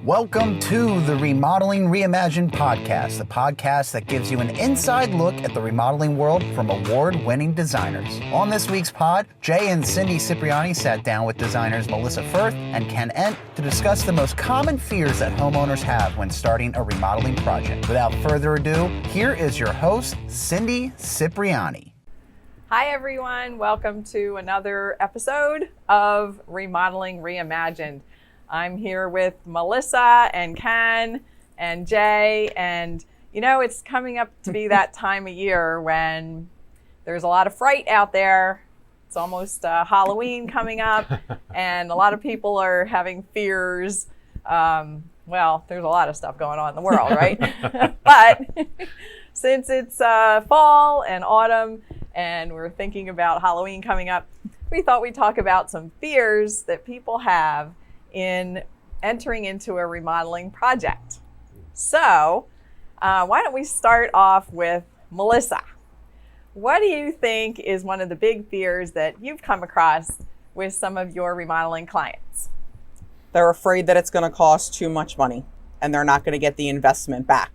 Welcome to the Remodeling Reimagined podcast, the podcast that gives you an inside look at the remodeling world from award-winning designers. On this week's pod, Jay and Cindy Cipriani sat down with designers Melissa Firth and Ken Ent to discuss the most common fears that homeowners have when starting a remodeling project. Without further ado, here is your host, Cindy Cipriani. Hi everyone, welcome to another episode of Remodeling Reimagined. I'm here with Melissa and Ken and Jay, and you know, it's coming up to be that time of year when there's a lot of fright out there. It's almost Halloween coming up, and a lot of people are having fears. Well, there's a lot of stuff going on in the world, right? But since it's fall and autumn, and we're thinking about Halloween coming up, we thought we'd talk about some fears that people have in entering into a remodeling project. So why don't we start off with Melissa? What do you think is one of the big fears that you've come across with some of your remodeling clients? They're afraid that it's going to cost too much money and they're not going to get the investment back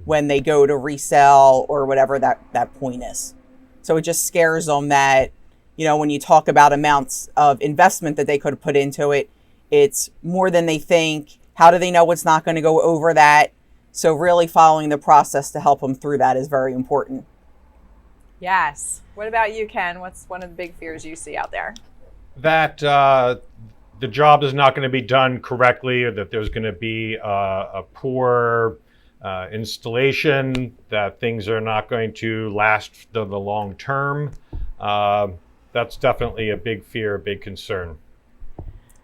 when they go to resell or whatever that point is. So it just scares them that, you know, when you talk about amounts of investment that they could have put into it, it's more than they think. How do they know it's not going to go over that? So really following the process to help them through that is very important. Yes. What about you, Ken? What's one of the big fears you see out there? That the job is not going to be done correctly, or that there's going to be a poor installation, that things are not going to last the long term. That's definitely a big fear, a big concern.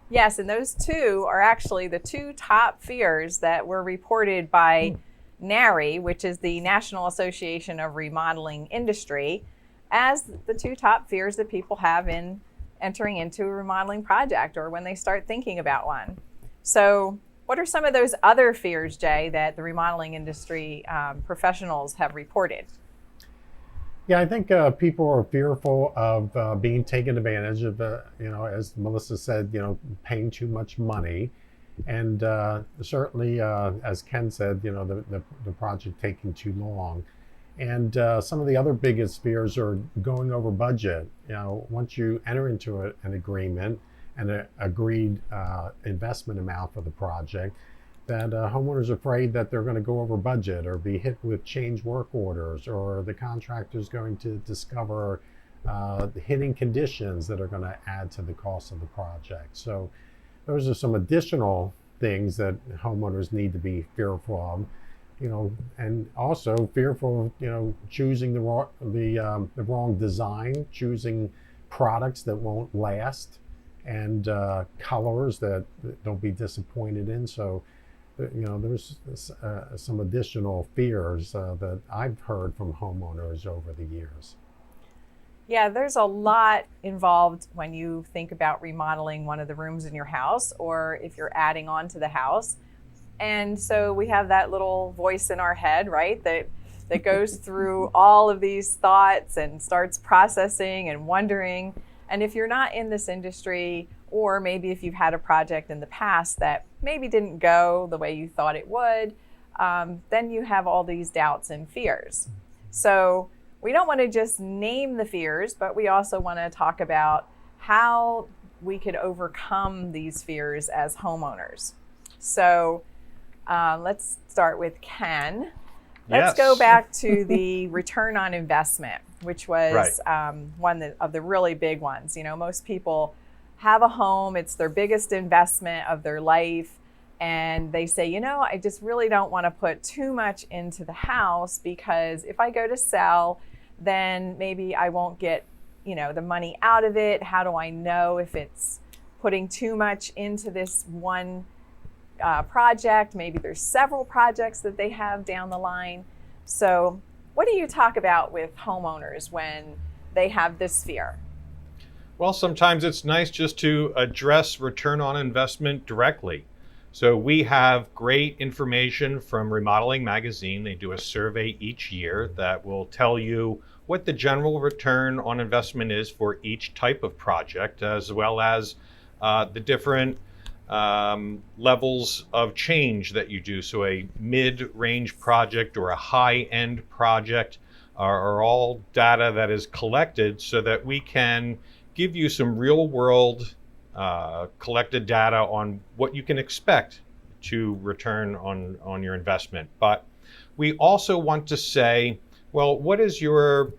Yes, and those two are actually the two top fears that were reported by NARI, which is the National Association of Remodeling Industry, as the two top fears that people have in entering into a remodeling project or when they start thinking about one. So what are some of those other fears, Jay, that the remodeling industry professionals have reported? Yeah, I think people are fearful of being taken advantage of, you know, as Melissa said, you know, paying too much money. And certainly, as Ken said, you know, the project taking too long. And some of the other biggest fears are going over budget. You know, once you enter into an agreement and an agreed investment amount for the project, that homeowners are afraid that they're going to go over budget or be hit with change work orders, or the contractor's going to discover hidden conditions that are going to add to the cost of the project. So those are some additional things that homeowners need to be fearful of, you know, and also fearful of, you know, choosing the wrong design, choosing products that won't last, and colors that they'll be disappointed in. So you know, there's some additional fears that I've heard from homeowners over the years. Yeah, there's a lot involved when you think about remodeling one of the rooms in your house, or if you're adding on to the house. And so we have that little voice in our head, right, that goes through all of these thoughts and starts processing and wondering. And if you're not in this industry, or maybe if you've had a project in the past that maybe didn't go the way you thought it would, then you have all these doubts and fears. So we don't want to just name the fears, but we also want to talk about how we could overcome these fears as homeowners. So let's start with Ken. Let's go back to the return on investment, which was one of the really big ones. You know, most people have a home, it's their biggest investment of their life, and they say, you know, I just really don't want to put too much into the house, because if I go to sell, then maybe I won't get, you know, the money out of it. How do I know if it's putting too much into this one project? Maybe there's several projects that they have down the line. So what do you talk about with homeowners when they have this fear? Well, sometimes it's nice just to address return on investment directly. So we have great information from Remodeling Magazine. They do a survey each year that will tell you what the general return on investment is for each type of project, as well as the different levels of change that you do. So a mid-range project or a high-end project are all data that is collected so that we can give you some real-world collected data on what you can expect to return on your investment. But we also want to say, well, what is your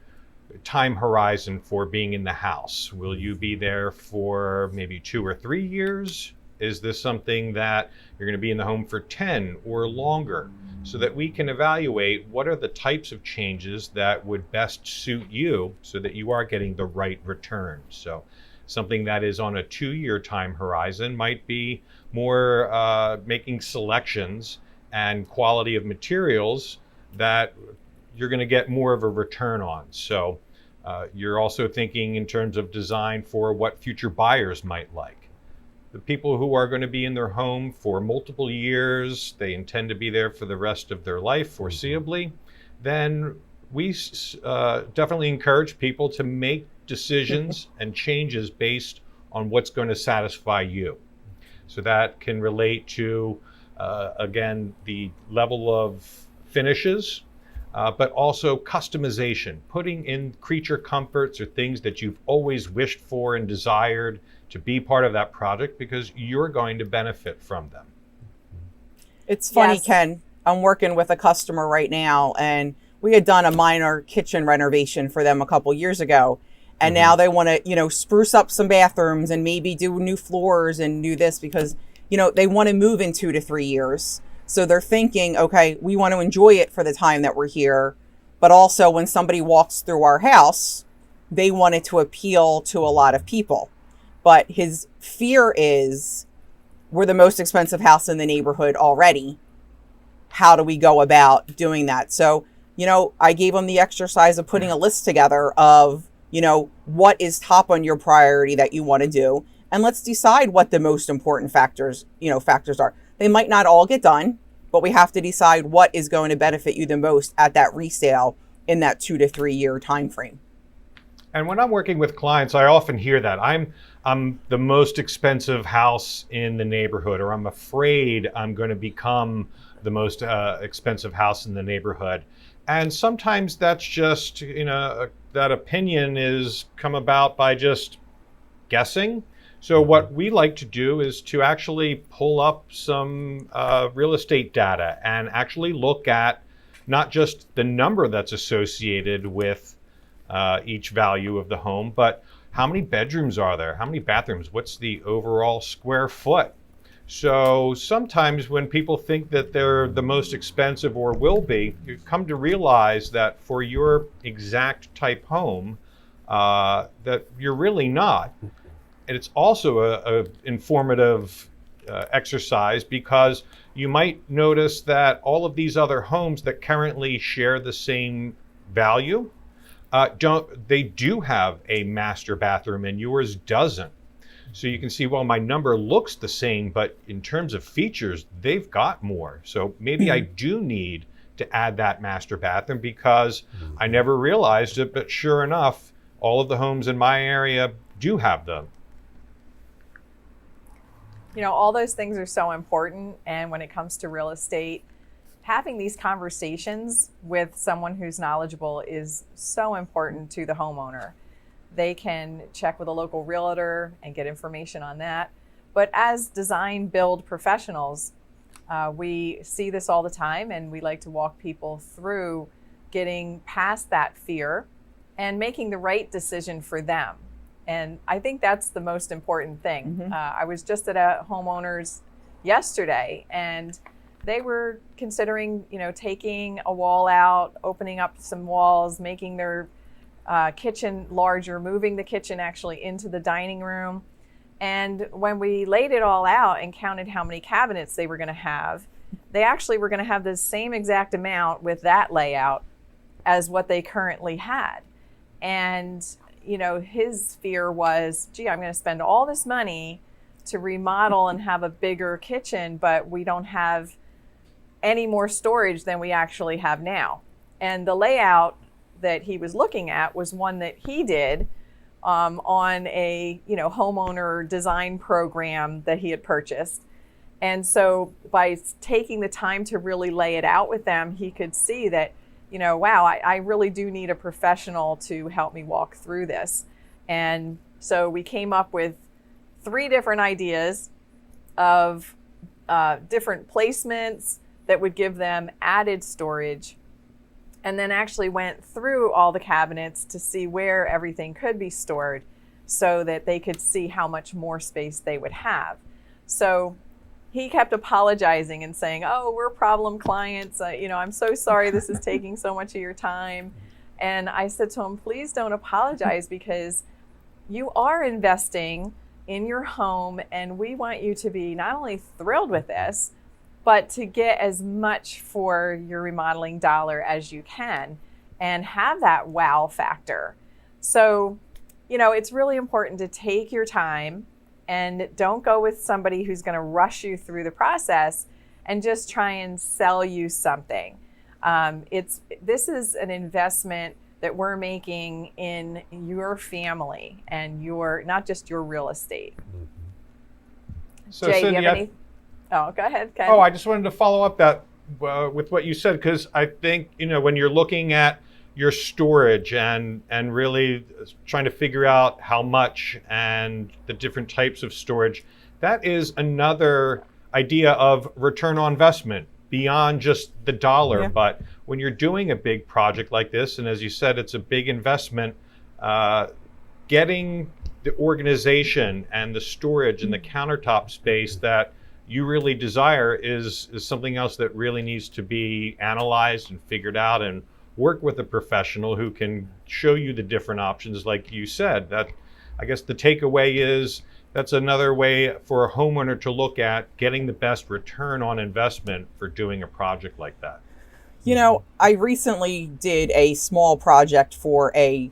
time horizon for being in the house? Will you be there for maybe 2 or 3 years? Is this something that you're going to be in the home for 10 or longer? So that we can evaluate what are the types of changes that would best suit you so that you are getting the right return. So something that is on a 2-year time horizon might be more making selections and quality of materials that you're going to get more of a return on. So you're also thinking in terms of design for what future buyers might like. The people who are going to be in their home for multiple years, they intend to be there for the rest of their life foreseeably, then we definitely encourage people to make decisions and changes based on what's going to satisfy you. So that can relate to, again, the level of finishes, but also customization, putting in creature comforts or things that you've always wished for and desired to be part of that project because you're going to benefit from them. It's funny, Yes. Ken, I'm working with a customer right now, and we had done a minor kitchen renovation for them a couple years ago. And now they want to, spruce up some bathrooms and maybe do new floors and do this because, they want to move in 2 to 3 years. So they're thinking, okay, we want to enjoy it for the time that we're here. But also when somebody walks through our house, they want it to appeal to a lot of people. But his fear is, we're the most expensive house in the neighborhood already. How do we go about doing that? So, I gave him the exercise of putting a list together of, what is top on your priority that you want to do. And let's decide what the most important factors are. They might not all get done, but we have to decide what is going to benefit you the most at that resale in that 2 to 3 year time frame. And when I'm working with clients, I often hear that I'm the most expensive house in the neighborhood, or I'm afraid I'm going to become the most expensive house in the neighborhood. And sometimes that's just, that opinion is come about by just guessing. So what we like to do is to actually pull up some real estate data and actually look at not just the number that's associated with each value of the home, but how many bedrooms are there? How many bathrooms? What's the overall square foot? So sometimes when people think that they're the most expensive or will be, you come to realize that for your exact type home, that you're really not. And it's also a informative exercise because you might notice that all of these other homes that currently share the same value, they do have a master bathroom and yours doesn't. So you can see, well, my number looks the same, but in terms of features, they've got more. So maybe I do need to add that master bathroom because I never realized it, but sure enough, all of the homes in my area do have them. All those things are so important. And when it comes to real estate, having these conversations with someone who's knowledgeable is so important to the homeowner. They can check with a local realtor and get information on that. But as design build professionals, we see this all the time, and we like to walk people through getting past that fear and making the right decision for them. And I think that's the most important thing. I was just at a homeowner's yesterday, and they were considering, taking a wall out, opening up some walls, making their kitchen larger, moving the kitchen actually into the dining room. And when we laid it all out and counted how many cabinets they were going to have, they actually were going to have the same exact amount with that layout as what they currently had. And, his fear was, gee, I'm going to spend all this money to remodel and have a bigger kitchen, but we don't have any more storage than we actually have now. And the layout that he was looking at was one that he did on a homeowner design program that he had purchased. And so by taking the time to really lay it out with them, he could see that, wow, I really do need a professional to help me walk through this. And so we came up with 3 different ideas of different placements that would give them added storage, and then actually went through all the cabinets to see where everything could be stored so that they could see how much more space they would have. So he kept apologizing and saying, oh, we're problem clients. I'm so sorry this is taking so much of your time. And I said to him, please don't apologize, because you are investing in your home, and we want you to be not only thrilled with this, but to get as much for your remodeling dollar as you can and have that wow factor. So, it's really important to take your time and don't go with somebody who's going to rush you through the process and just try and sell you something. This is an investment that we're making in your family and not just your real estate. So, Jay, Cindy, do you have any? Oh, go ahead, Ken. I just wanted to follow up that with what you said, because I think, when you're looking at your storage and really trying to figure out how much and the different types of storage, that is another idea of return on investment beyond just the dollar. Yeah. But when you're doing a big project like this, and as you said, it's a big investment, getting the organization and the storage and the countertop space that you really desire is something else that really needs to be analyzed and figured out, and work with a professional who can show you the different options. Like you said, that I guess the takeaway is that's another way for a homeowner to look at getting the best return on investment for doing a project like that. I recently did a small project for a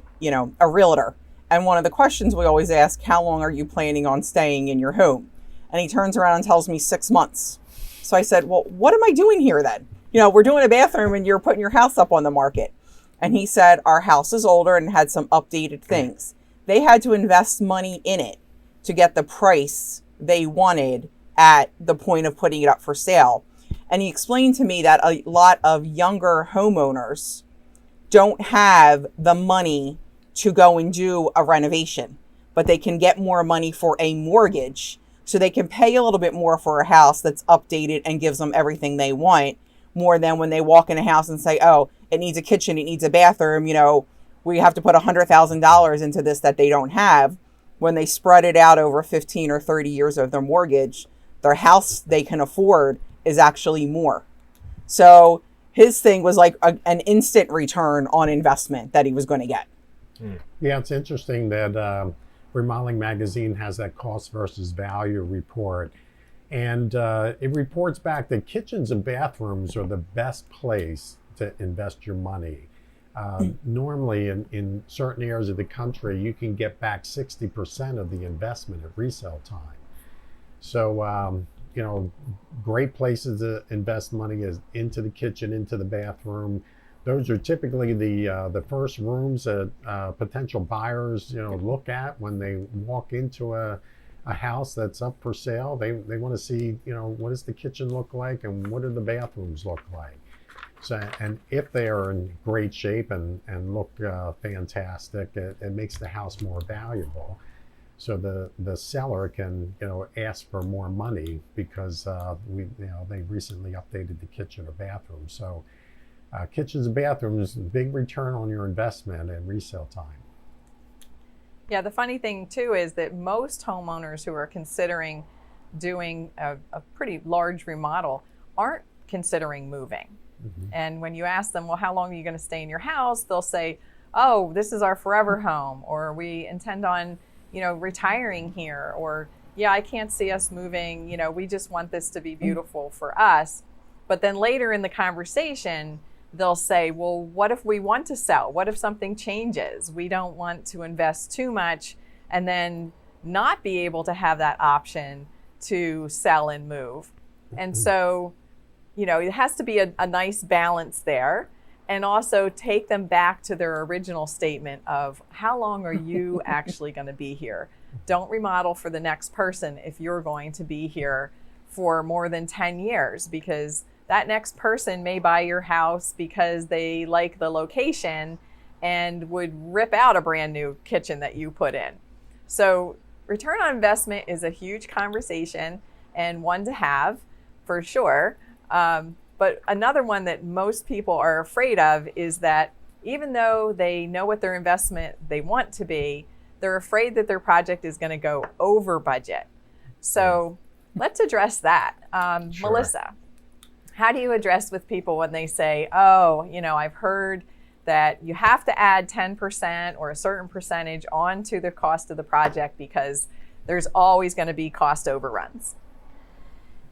realtor. And one of the questions we always ask, how long are you planning on staying in your home? And he turns around and tells me 6 months. So I said, well, what am I doing here then? We're doing a bathroom and you're putting your house up on the market. And he said, our house is older and had some updated things. They had to invest money in it to get the price they wanted at the point of putting it up for sale. And he explained to me that a lot of younger homeowners don't have the money to go and do a renovation, but they can get more money for a mortgage, so they can pay a little bit more for a house that's updated and gives them everything they want, more than when they walk in a house and say, oh, it needs a kitchen, it needs a bathroom, we have to put $100,000 into this that they don't have. When they spread it out over 15 or 30 years of their mortgage, their house they can afford is actually more. So his thing was like an instant return on investment that he was going to get. Yeah, it's interesting that Remodeling Magazine has that cost versus value report. And it reports back that kitchens and bathrooms are the best place to invest your money. Normally in certain areas of the country, you can get back 60% of the investment at resale time. So, great places to invest money is into the kitchen, into the bathroom. Those are typically the first rooms that potential buyers, look at when they walk into a house that's up for sale. They want to see, what does the kitchen look like and what do the bathrooms look like? So, and if they are in great shape and look fantastic, it makes the house more valuable. So the seller can, ask for more money because they recently updated the kitchen or bathroom. So kitchens and bathrooms, big return on your investment and resale time. Yeah, the funny thing too is that most homeowners who are considering doing a pretty large remodel aren't considering moving. Mm-hmm. And when you ask them, well, how long are you going to stay in your house? They'll say, oh, this is our forever home, or we intend on, retiring here, or yeah, I can't see us moving. We just want this to be beautiful for us. But then later in the conversation, they'll say, well, what if we want to sell? What if something changes? We don't want to invest too much and then not be able to have that option to sell and move. And so, it has to be a nice balance there. and also take them back to their original statement of how long are you actually going to be here? Don't remodel for the next person if you're going to be here for more than 10 years, because that next person may buy your house because they like the location and would rip out a brand new kitchen that you put in. So return on investment is a huge conversation and one to have for sure. But another one that most people are afraid of is that even though they know what their investment they want to be, they're afraid that their project is going to go over budget. So let's address that. Sure. Melissa, how do you address with people when they say, oh, I've heard that you have to add 10% or a certain percentage onto the cost of the project because there's always going to be cost overruns?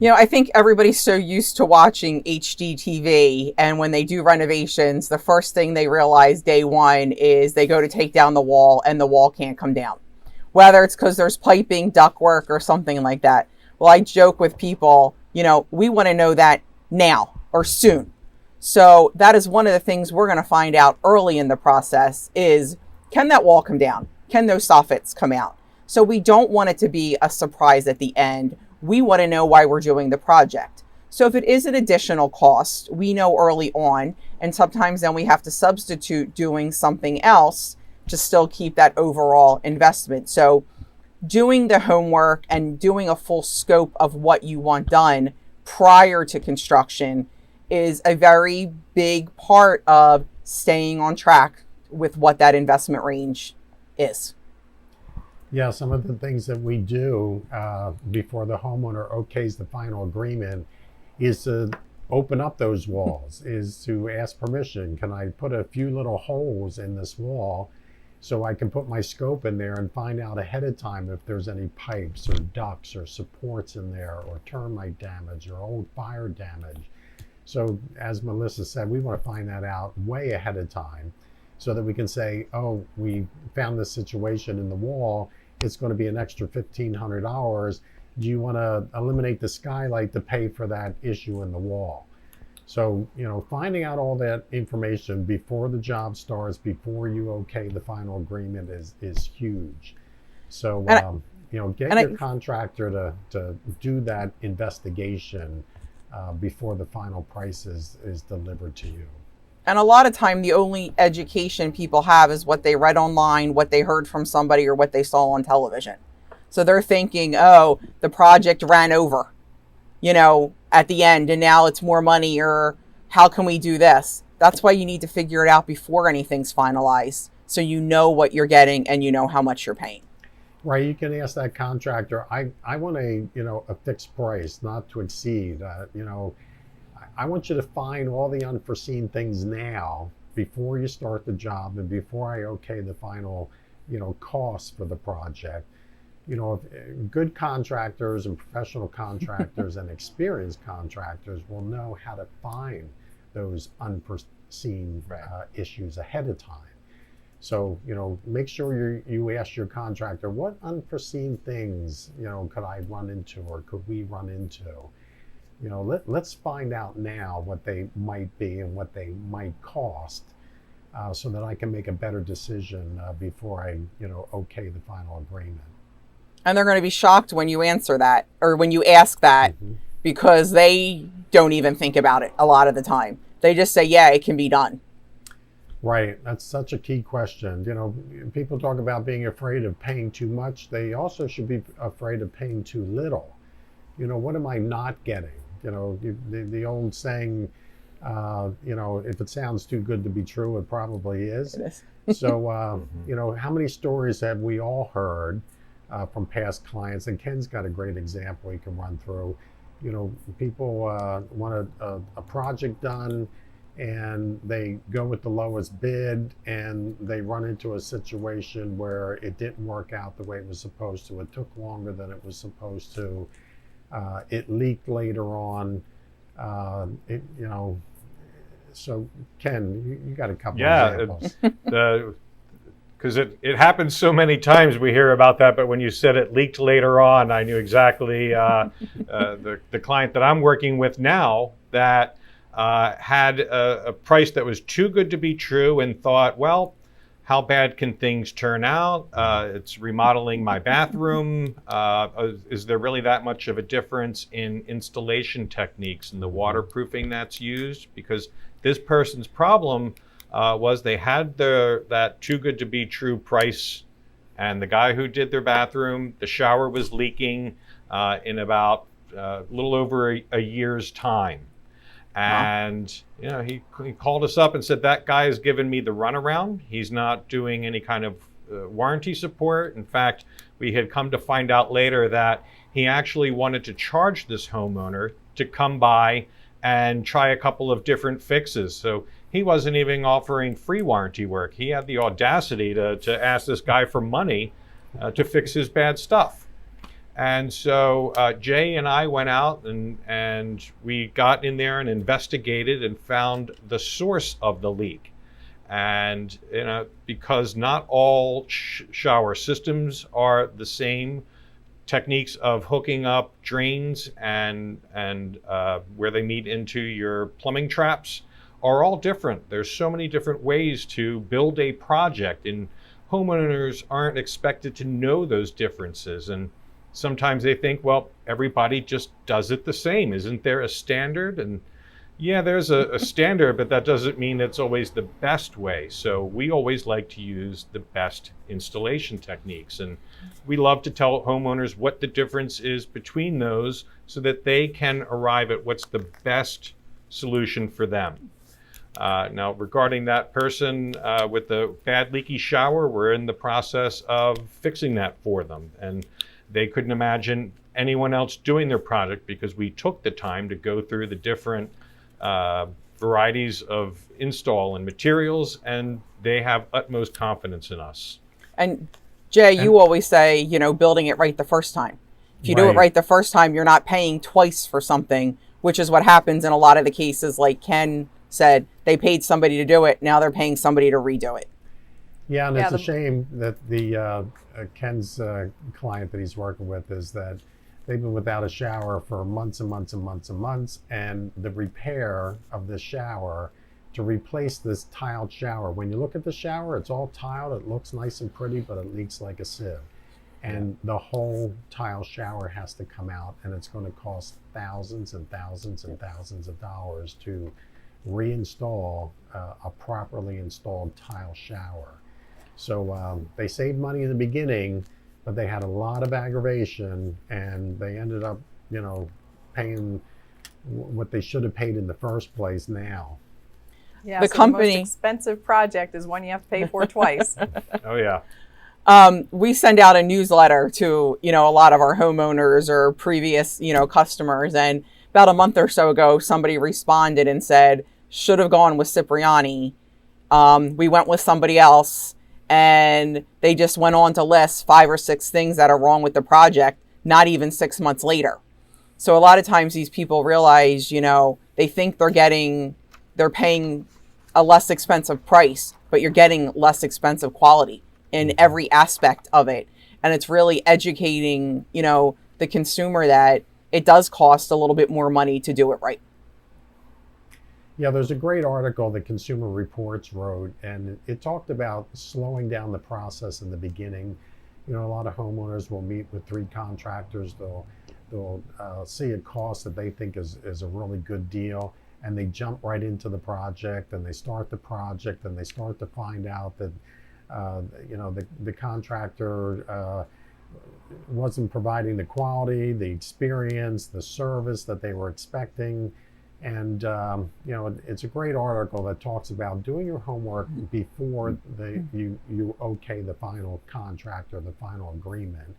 I think everybody's so used to watching HGTV, and when they do renovations, the first thing they realize day one is they go to take down the wall and the wall can't come down. Whether it's because there's piping, ductwork, or something like that. Well, I joke with people, we want to know that now or soon. So that is one of the things we're going to find out early in the process is, can that wall come down? Can those soffits come out? So we don't want it to be a surprise at the end. We want to know why we're doing the project. So if it is an additional cost, we know early on, and sometimes then we have to substitute doing something else to still keep that overall investment. So doing the homework and doing a full scope of what you want done prior to construction is a very big part of staying on track with what that investment range is. Yeah, some of the things that we do before the homeowner okays the final agreement is to open up those walls, is to ask permission. Can I put a few little holes in this wall so I can put my scope in there and find out ahead of time if there's any pipes or ducts or supports in there or termite damage or old fire damage. So as Melissa said, we want to find that out way ahead of time so that we can say, oh, we found this situation in the wall. It's going to be an extra $1,500. Do you want to eliminate the skylight to pay for that issue in the wall? So, finding out all that information before the job starts, before you okay the final agreement is huge. So, get your contractor to do that investigation before the final price is delivered to you. And a lot of time, the only education people have is what they read online, what they heard from somebody, or what they saw on television. So they're thinking, oh, the project ran over, at the end, and now it's more money, or how can we do this? That's why you need to figure it out before anything's finalized, so you know what you're getting and you know how much you're paying. Right, you can ask that contractor, I want a fixed price, not to exceed, I want you to find all the unforeseen things now before you start the job and before I okay the final, cost for the project. Good contractors and professional contractors and experienced contractors will know how to find those unforeseen issues ahead of time. So, make sure you ask your contractor, what unforeseen things, could I run into or could we run into? Let's find out now what they might be and what they might cost so that I can make a better decision before I, okay the final agreement. And they're going to be shocked when you answer that or when you ask that because they don't even think about it a lot of the time. They just say, yeah, it can be done. Right. That's such a key question. People talk about being afraid of paying too much. They also should be afraid of paying too little. What am I not getting? The old saying, if it sounds too good to be true, it probably is. It is. So, how many stories have we all heard from past clients? And Ken's got a great example he can run through. People want a project done and they go with the lowest bid and they run into a situation where it didn't work out the way it was supposed to. It took longer than it was supposed to. It leaked later on. So Ken, you got a couple examples. Because it happens so many times we hear about that, but when you said it leaked later on, I knew exactly the client that I'm working with now that had a price that was too good to be true and thought, well, how bad can things turn out? It's remodeling my bathroom. Is there really that much of a difference in installation techniques and the waterproofing that's used? Because this person's problem was they had that too good to be true price, and the guy who did their bathroom, the shower was leaking in about a little over a year's time. And you know, he called us up and said, that guy has given me the runaround. He's not doing any kind of warranty support. In fact, we had come to find out later that he actually wanted to charge this homeowner to come by and try a couple of different fixes. So he wasn't even offering free warranty work. He had the audacity to ask this guy for money to fix his bad stuff. And so Jay and I went out and we got in there and investigated and found the source of the leak. And you know, because not all shower systems are the same, techniques of hooking up drains and where they meet into your plumbing traps are all different. There's so many different ways to build a project, and homeowners aren't expected to know those differences. And sometimes they think, well, everybody just does it the same. Isn't there a standard? And yeah, there's a standard, but that doesn't mean it's always the best way. So we always like to use the best installation techniques. And we love to tell homeowners what the difference is between those so that they can arrive at what's the best solution for them. Now, regarding that person with the bad leaky shower, we're in the process of fixing that for them. And they couldn't imagine anyone else doing their project because we took the time to go through the different varieties of install and materials, and they have utmost confidence in us. And Jay, you always say, you know, building it right the first time. If you do it right the first time, you're not paying twice for something, which is what happens in a lot of the cases. Like Ken said, they paid somebody to do it. Now they're paying somebody to redo it. Yeah, and it's a shame that the Ken's client that he's working with is that they've been without a shower for months and months and months and months, and the repair of this shower to replace this tiled shower. When you look at the shower, it's all tiled, it looks nice and pretty, but it leaks like a sieve. And the whole tile shower has to come out, and it's going to cost thousands and thousands and thousands of dollars to reinstall a properly installed tile shower. So they saved money in the beginning, but they had a lot of aggravation, and they ended up, you know, paying what they should have paid in the first place now. Yeah, the so company, the most expensive project is one you have to pay for twice. Oh yeah. We send out a newsletter to, you know, a lot of our homeowners or previous, you know, customers. And about a month or so ago, somebody responded and said, should have gone with Cipriani. We went with somebody else, and they just went on to list 5 or 6 things that are wrong with the project, not even 6 months later. So a lot of times these people realize, you know, they think they're paying a less expensive price, but you're getting less expensive quality in every aspect of it. And it's really educating, you know, the consumer that it does cost a little bit more money to do it right. Yeah, there's a great article that Consumer Reports wrote, and it talked about slowing down the process in the beginning. You know, a lot of homeowners will meet with 3 contractors. They'll see a cost that they think is a really good deal, and they jump right into the project, and they start the project, and they start to find out that you know, the contractor wasn't providing the quality, the experience, the service that they were expecting. And you know, it's a great article that talks about doing your homework before you okay the final contract or the final agreement.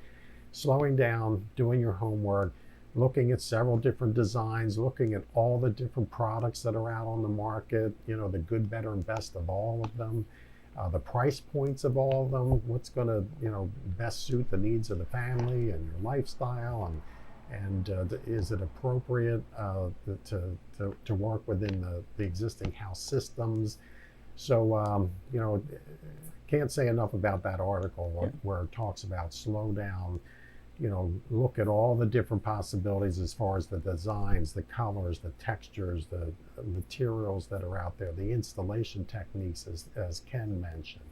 Slowing down, doing your homework, looking at several different designs, looking at all the different products that are out on the market, you know, the good, better, and best of all of them, the price points of all of them, what's going to, you know, best suit the needs of the family and your lifestyle, and is it appropriate to work within the existing house systems. So you know, can't say enough about that article where it talks about slow down, look at all the different possibilities as far as the designs, the colors, the textures, the materials that are out there, the installation techniques, as Ken mentioned.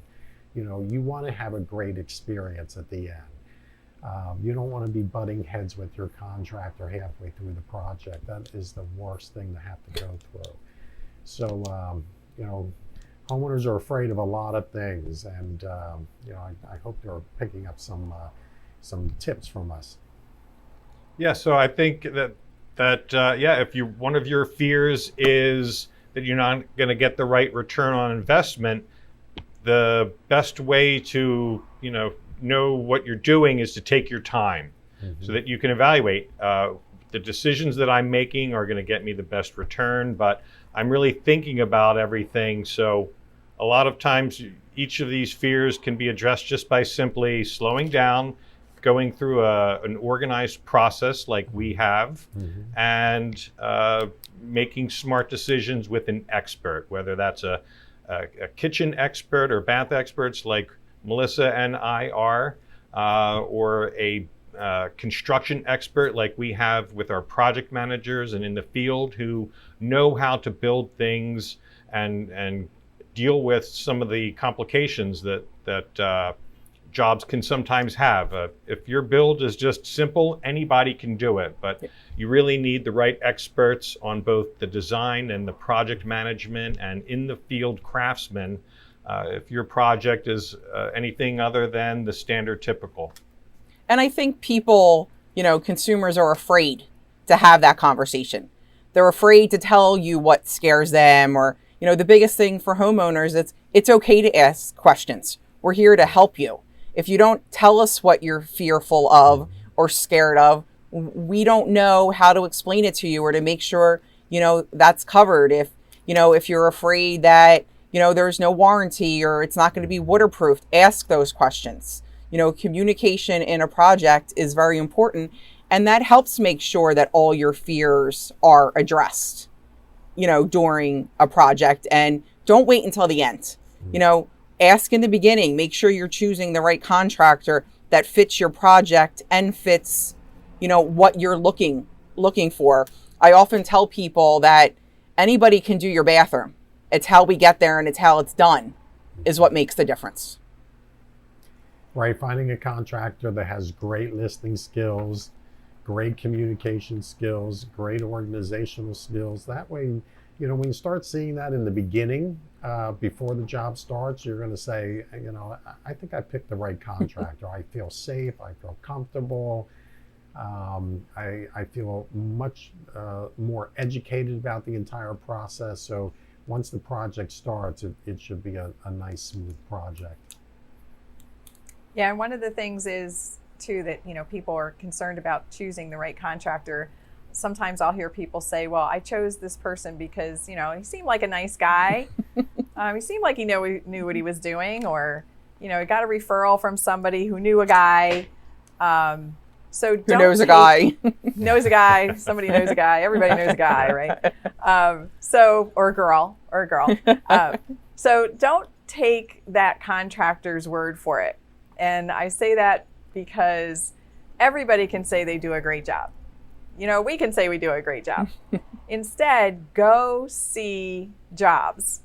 You want to have a great experience at the end. You don't want to be butting heads with your contractor halfway through the project. That is the worst thing to have to go through. So, homeowners are afraid of a lot of things, and I hope they're picking up some tips from us. Yeah, so I think that if one of your fears is that you're not going to get the right return on investment, the best way to know what you're doing is to take your time, so that you can evaluate the decisions that I'm making are going to get me the best return, but I'm really thinking about everything. So a lot of times each of these fears can be addressed just by simply slowing down, going through an organized process like we have, and making smart decisions with an expert, whether that's a kitchen expert or bath experts like Melissa and I are, or a construction expert like we have with our project managers and in the field who know how to build things and deal with some of the complications that jobs can sometimes have. If your build is just simple, anybody can do it, but you really need the right experts on both the design and the project management and in the field craftsmen if your project is anything other than the standard typical. And I think people, consumers are afraid to have that conversation. They're afraid to tell you what scares them, or, the biggest thing for homeowners, it's okay to ask questions. We're here to help you. If you don't tell us what you're fearful of or scared of, we don't know how to explain it to you or to make sure, that's covered. If you're afraid that, there's no warranty or it's not going to be waterproof, ask those questions. Communication in a project is very important, and that helps make sure that all your fears are addressed, during a project. And don't wait until the end. Ask in the beginning, make sure you're choosing the right contractor that fits your project and fits, what you're looking for. I often tell people that anybody can do your bathroom. It's how we get there and it's how it's done is what makes the difference. Right, finding a contractor that has great listing skills, great communication skills, great organizational skills. That way, when you start seeing that in the beginning, before the job starts, you're going to say, I think I picked the right contractor. I feel safe. I feel comfortable. I feel much more educated about the entire process. So once the project starts, it should be a nice, smooth project. Yeah, and one of the things is too that people are concerned about choosing the right contractor. Sometimes I'll hear people say, "Well, I chose this person because he seemed like a nice guy. He seemed like he knew what he was doing, or he got a referral from somebody who knew a guy." So who knows a guy? Knows a guy. Somebody knows a guy. Everybody knows a guy, right? Or a girl. So don't take that contractor's word for it. And I say that because everybody can say they do a great job. We can say we do a great job. Instead, go see jobs.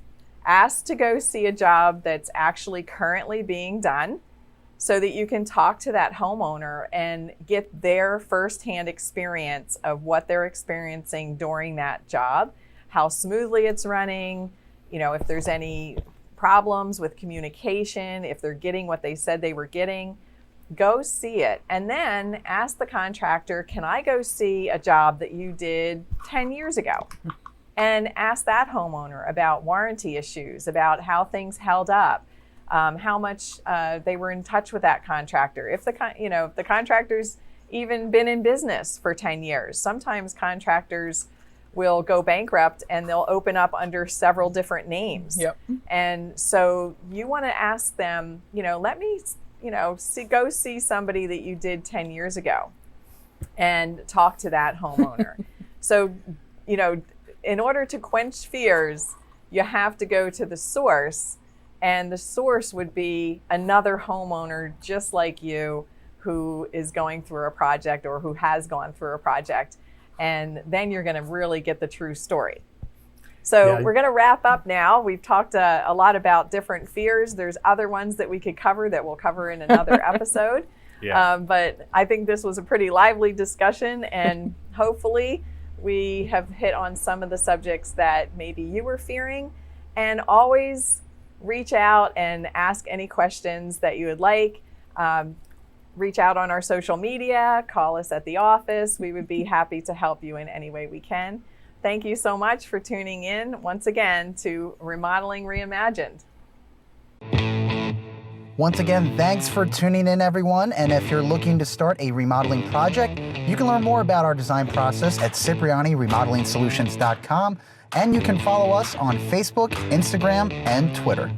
Ask to go see a job that's actually currently being done so that you can talk to that homeowner and get their firsthand experience of what they're experiencing during that job, how smoothly it's running, if there's any problems with communication, if they're getting what they said they were getting. Go see it, and then ask the contractor, can I go see a job that you did 10 years ago? And ask that homeowner about warranty issues, about how things held up, how much they were in touch with that contractor. If the contractor's even been in business for 10 years. Sometimes contractors will go bankrupt and they'll open up under several different names. Yep. And so you want to ask them, let me go see somebody that you did 10 years ago and talk to that homeowner. So, in order to quench fears, you have to go to the source, and the source would be another homeowner just like you who is going through a project or who has gone through a project. And then you're going to really get the true story. So we're going to wrap up now. We've talked a lot about different fears. There's other ones that we could cover that we'll cover in another episode. But I think this was a pretty lively discussion, and hopefully we have hit on some of the subjects that maybe you were fearing. And always reach out and ask any questions that you would like. Reach out on our social media, call us at the office. We would be happy to help you in any way we can. Thank you so much for tuning in once again to Remodeling Reimagined. Once again, thanks for tuning in, everyone. And if you're looking to start a remodeling project, you can learn more about our design process at CiprianiRemodelingSolutions.com. And you can follow us on Facebook, Instagram, and Twitter.